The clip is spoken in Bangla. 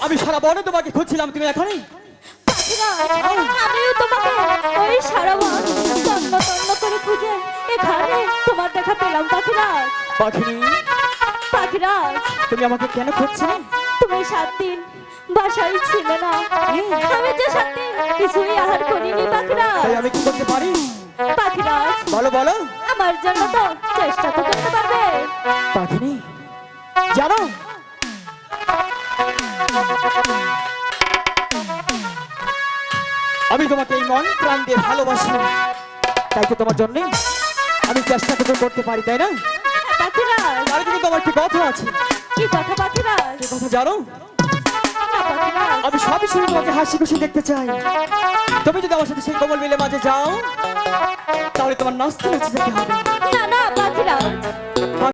আমি সারা বনে তোমাকে খুঁজছিলাম, তুমি এখনই আমিও তোমাকে ওই সারা বন তন্ন তন্ন করে খুঁজে এখানে তোমার দেখা পেলাম পাখিরাজ। পাখিরাজ, তুমি আমাকে কেন খুঁজছিলে? তুমি 7 দিন বাসায় ছিলে না। আমি যে 7 দিন কিছুই আহার করিনি পাখিরাজ। আমি কি করতে পারি পাখিরাজ? বলো বলো। আমার জন্য তো চেষ্টা তো করতে পারবে। পাখিনি জানো, আমি তোমাকে এই মন প্রাণ দিয়ে ভালোবাসি, তাই তো তোমার জন্য আমি চেষ্টা করতে পারি, তাই না? পাখিরাজ, তার কিন্তু তোমার কি কথা আছে? কি কথা পাখিরাজ? কি কথা জানো? আমি সবই শুনে তোমাকে হাসি খুশি দেখতে চাই। তুমি যদি আমার সাথে সেই কোমল মিলে মাঝে যাও, তাহলে তোমার নাচতে নাচতে যেতে হবে। না না পাখিরাজ,